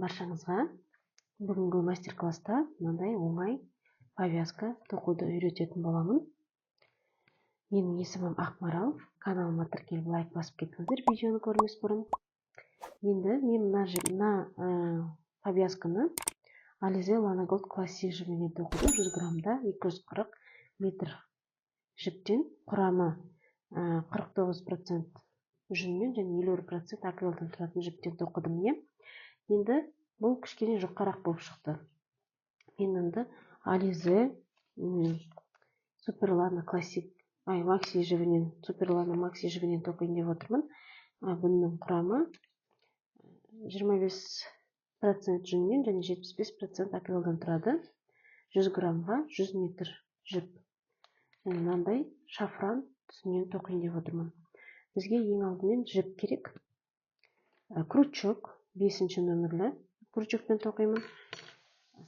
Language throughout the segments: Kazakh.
баршаңызға. Бүгінгі мастер-класста мынандай оңай повязка тоқуды үйрететін боламын. Менің есімім Ақмарал. Каналыма тіркеліп лайк басып кетіңіздер видеоны көрмес бұрын. Енді мен мына повязканы Alize Lana Gold классик жібінен тоқыдым. 100 граммда 240 метр жіптен, құрамы 49% жүннен және 50% акрилдан тұратын жіптен тоқыдым. Енді бұл кішкене жұқарақ болып шықты. Мен енді Alize Super Lana Maxi жібінен, Super Lana Maxi жібінен тоқиын деп отырмын. Бұның құрамы 25% жүннен және 75% акрилдан тұрады. 100 граммға 100 метр жіп. Мынандай шафран түсінен тоқиын деп отырмын. Бізге ең алдымен жіп керек. Крючок 5 нөмірлі крючокпен тоқимын.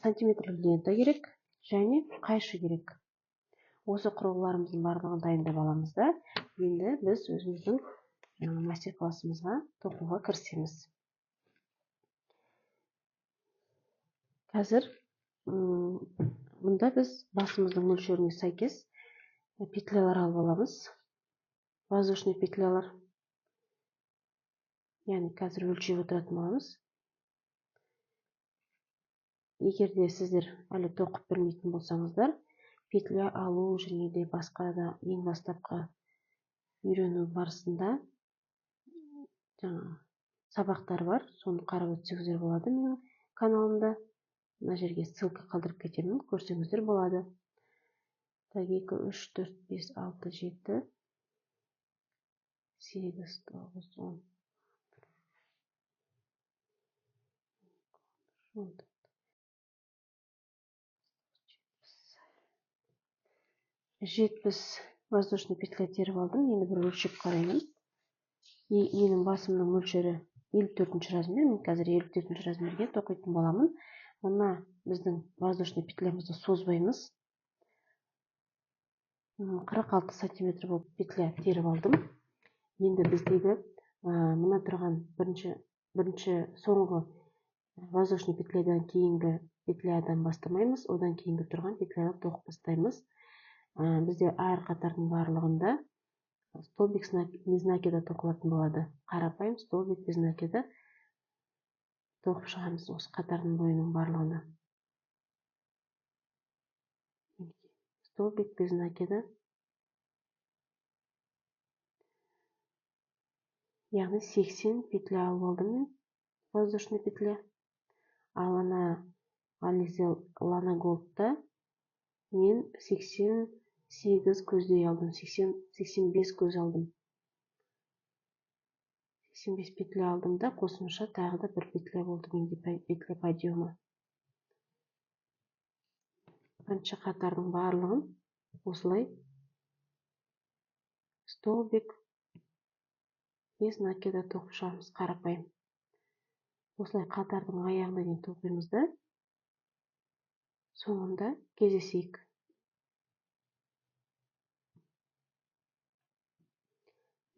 Сантиметрлік лента керек және қайшы керек. Осы құрылғыларымыздың барлығын дайындап аламыз да, енді біз өзіміздің мастер-классымызға тоқуға кірісеміз. Қазір мұнда біз басымыздың мөлшеріне сәйкес петлялар алып аламыз. Воздушный петлялар. Яғни қазір өлшеп отыратын боламыз. Егер де сіздер әлі тоқып білмейтін болсаңыздар, петля алу және де басқа да ең бастапқы үйрену барысында сабақтар бар. Соны қарап өтсеңіздер болады менің каналымда. Мына жерге ссылка қалдырып кетемін, көрсеңіздер болады. 2, 3, 4, 5, 6, 7, 8, 9, 10. Жетпіс воздушный петля теріп алдым. Енді бір өлшеп қараймын. Менің басымның мөлшері 54 размер. Мен қазір 54 размерге тоқитын боламын. Мына біздің воздушный петлямызды созбаймыз. 46 сантиметр болып петля теріп алдым. Енді біздегі мына тұрған бірінші соңғы воздушный петлядан кейінгі петлядан бастамаймыз. Одан кейінгі тұрған петлядан тоқып бастаймыз. Бізде әр қатардың барлығында столбик без накида тоқылатын болады. Қарапайым столбик без накида тоқып шығамыз осы қатардың бойының барлығына. Столбик без накида. Яғни 80 петля алып алдым мен, воздушный петля. Ал ана Alize Lana Gold'та мен 88 көздей алдым, 85 көз алдым. 85 петля алдым да, қосымша тағы да бір петля болды менде, петля подъемы. Бірінші қатардың барлығын осылай столбик без накида тоқып шығамыз, қарапайым. Осылай қатардың аяғына дейін тоқимыз да, соңында кездесейік.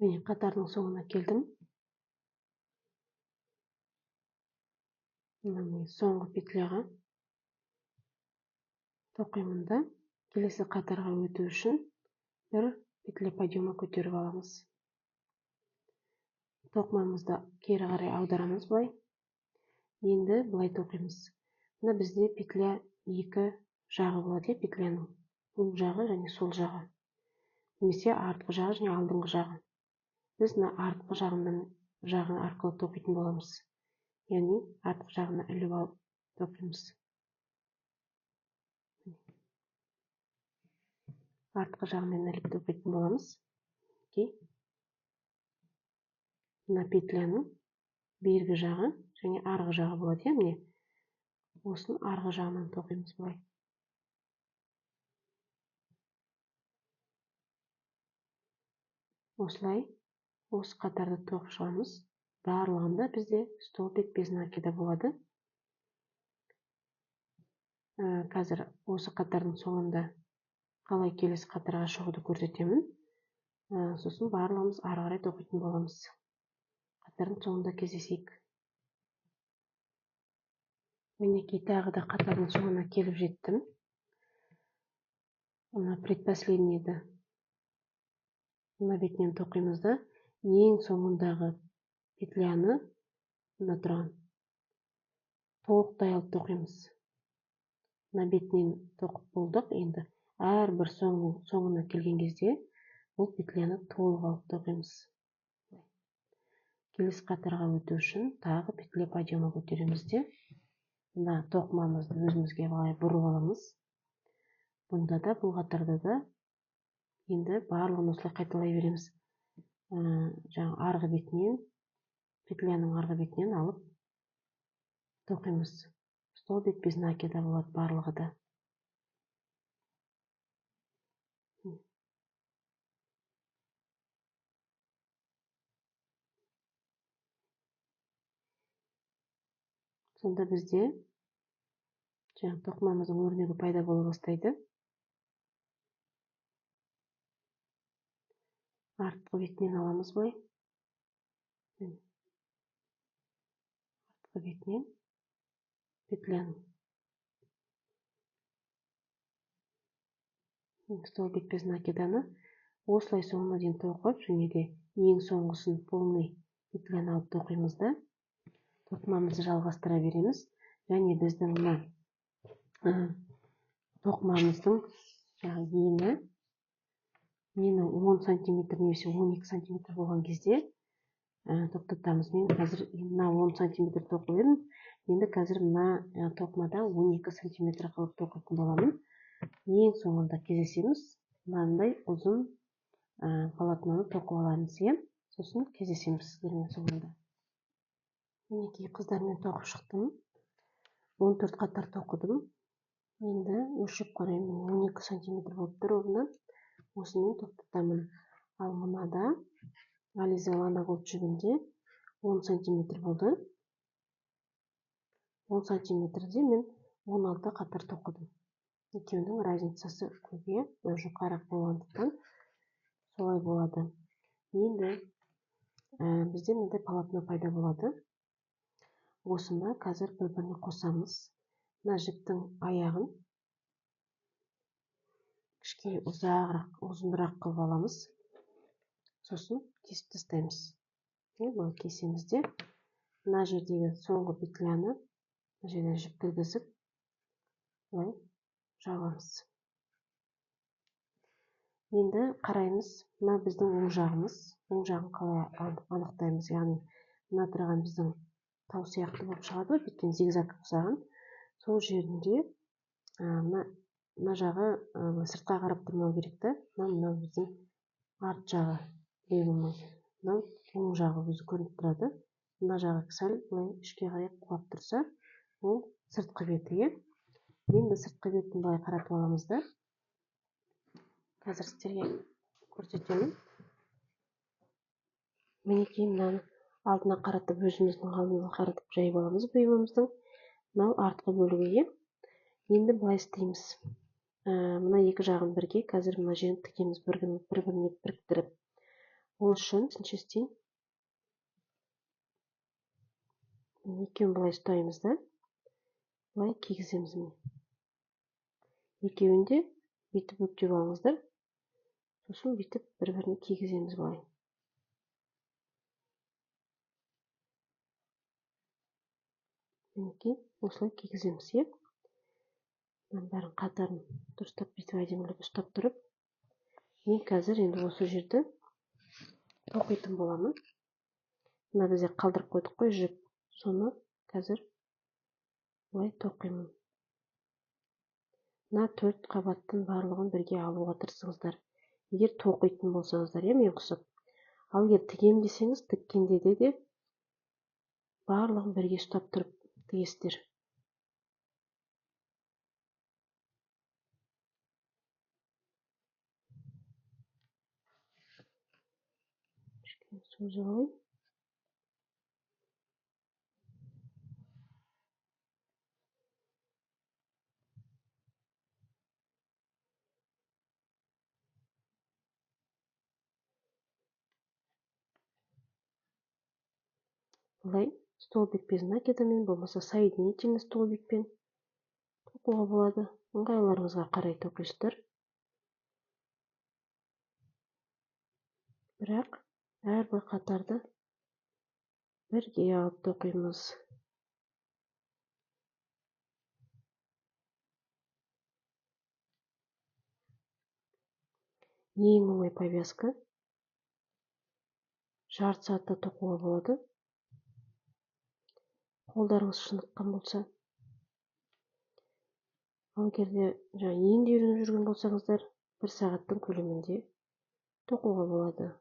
Мен қатардың соңына келдім. Соңғы петляға тоқимын да, келесі қатарға өту үшін бір петля подъемы көтеріп аламыз. Тоқымымызды кері қарай аударамыз былай. Енді былай тоқимыз. Мына бізде петля екі жағы болады, петляның оң жағы және сол жағы. Немесе артқы жағы және алдыңғы жағы. Біз артқы жағы арқылы тоқитын боламыз. Яғни артқы жағына іліп алып тоқимыз. Артқы жағымен іліп тоқитын боламыз. Мына петляның бергі жағы және арғы жағы болады. Міне осыны арғы жағынан тоқимыз былай. Осылай осы қатарды тоқып шығамыз. Барлығында бізде столбик без накида болады. Қазір осы қатардың соңында қалай келесі қатарға шығуды көрсетемін. Сосын барлығымыз ары қарай тоқитын боламыз. Қатардың соңында кездесейік. Мінекей тағы да қатардың соңына келіп жеттім. Мына предпоследнийді мына бетінен тоқимыз да ең соңындағы петляны мына тұрған толықтай алып тоқимыз. Мына бетінен тоқып болдық. Енді әрбір соңына келген кезде бұл петляны толық алып тоқимыз. Келесі қатарға өту үшін тағы петля подъема көтереміз де мына тоқымамызды өзімізге былай бұрып аламыз. Бұнда да бұл қатарда да енді барлығын осылай қайталай береміз. Жаңа арғы бетінен, петляның арғы бетінен алып тоқимыз. Стол бет без накида болады барлығы да. Сонда бізде жаңа тоқымамыздың өрнегі пайда бола бастайды. Артқы бетінен аламыз былай. Артқы бетінен петляның стол бет без накиданы осылай соңына дейін тоқып, және де ең соңғысын полный петляны алып тоқимыз да тоқымамызды жалғастыра береміз. Және біздің мына тоқымамыздың ені 10 сантиметр немесе 12 сантиметр болған кезде тоқтатамыз. Мен қазір мына 10 сантиметр тоқып едім. Енді қазір мына тоқымада 12 сантиметр қылып тоқитын боламын. Ең соңында кездесеміз. Мынандай ұзын полотноны тоқып аламыз. Сосын кездесеміз сіздермен соңында. Мінекей қыздармен тоқып шықтым. 14 қатар тоқыдым. Енді өлшеп қараймын. 12 сантиметр болып тұр орнынан. Осымен тоқтатамын. Ал мынада Ализа Лана Голд жібінде 10 сантиметр болды. 10 сантиметрде мен 16 қатар тоқыдым. Екеуінің разницасы көбе, жұқарақ болғандықтан солай болады. Енді бізде мынандай полотно пайда болады. Осыны қазір бір-біріне қосамыз. Мына жіптің аяғын кішкене ұзынырақ қылып аламыз. Сосын кесіп тастаймыз. Бұл кесемізде мына жердегі соңғы петляны мына жерден жіп кіргізіп былай жабамыз. Енді қараймыз, мына біздің оң жағымыз. Оң жағын қалай анықтаймыз? Яғни мына тұрған біздің тау сияқты болып шығады, беттен зигзаг ұқсаған. Сол жерінде мына жағы сыртқа қарап тұрмау керек. Мына біздің арт жағы. Мынау оң жағы өзі көрініп тұрады. Мына жағы сәл былай ішке қарай құлап тұрса, ол сыртқы беті. Енді сыртқы бетін былай қаратып аламыз да. Қазір сіздерге көрсетемін. Мінекей мынаны алдына қаратып, өзіміздің алдына қаратып жайып аламыз бұйымымыздың. Мынау артқы бөлігі. Енді былай істейміз. Мына екі жағын бірге, қазір мына жерін тігеміз, бір-біріне біріктіріп. Ол үшін істейін. Екеуін былай ұстаймыз да, былай кигіземіз. Екеуін де бүйтіп бүктеп алыңыздар. Сосын бүйтіп бір-біріне кигіземіз былай. Мінекей, осылай кигіземіз. Бәрін қатарын дұрыстап бүйтіп әдемілеп ұстап тұрып, мен қазір енді осы жерді тоқитын боламын. Мына бізде қалдырып қойдық қой жіп. Соны қазір былай тоқимын. Мына 4 қабаттың барлығын бірге алуға тырысыңыздар. Егер тоқитын болсаңыздар, мен құсып. Ал егер тігем десеңіз, тіккенде де барлығын бірге ұстап тұрып тігесіздер. Созып алайын. Былай столбик без накидімен, болмаса соединительный столбикпен тоқуға болады. Ыңғайларыңызға қарай тоқисыздар. Бірақ әрбір қатарды бірге алып тоқимыз. Ең оңай повязка. Жарты сағатта тоқуға болады. Қолдарыңыз шыныққан болса. Ал егерде енді үйреніп жүрген болсаңыздар, 1 сағаттың көлемінде тоқуға болады.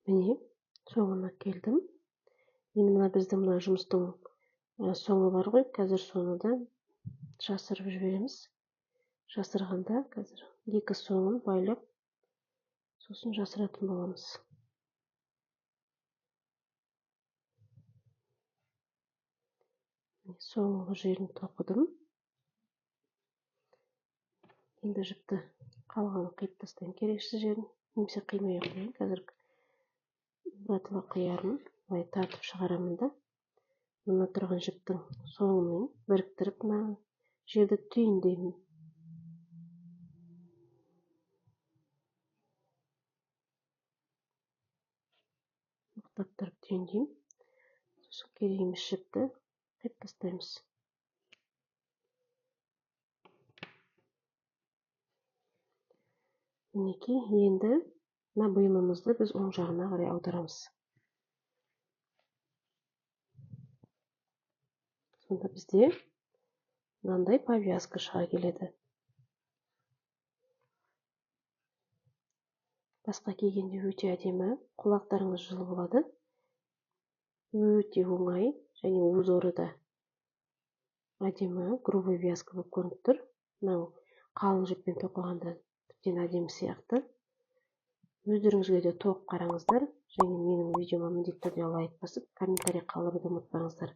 Міне, соңына келдім. Енді мына біздің мына жұмыстың соңы бар ғой, қазір соны да жасырып жібереміз. Жасырғанда қазір екі соңын байлап, сосын жасыратын боламыз. Соңғы жерін тоқыдым. Енді жіпті қалғанын қиып тастайын, керексіз жерін, немесе қимай ақ қояйын. Қазір бұратыла қиярмын, былай тартып шығарамын да, мына тұрған жіптің соңымен біріктіріп, мына жерді түйіндеймін. Мықтап тұрып түйіндеймін. Сосын керек емес жіпті қиып тастаймыз. Мінекей, енді мына бұйымымызды біз оң жағына қарай аударамыз. Сонда бізде мынандай повязка шыға келеді. Басқа кигенде өте әдемі, құлақтарыңыз жылы болады. Өте оңай, және узоры да әдемі, грубый вязка болып көрініп тұр. Мынау қалың жіппен тоқығанда тіптен әдемі сияқты. Өздеріңізге де тоқып қараңыздар, және менің видеома міндетті түрде лайк басып, комментарий қалдыруды ұмытпаңыздар.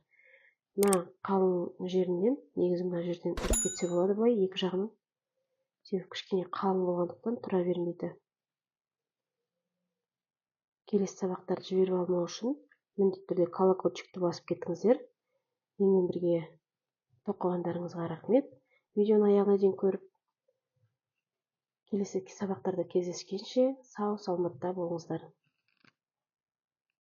Мына қалың жерінен, негізі мына жерден үріп кетсе болады, былай екі жағынан. Себебі кішкене қалың болғандықтан тұра бермейді. Келесі сабақтарды жіберіп алмау үшін міндетті түрде колокольчикті басып кетіңіздер. Менімен бірге тоқығандарыңызға рахмет. Видеоны аяғына дейін көріп, келесі сабақтарда кездескенше сау саламатта болыңыздар.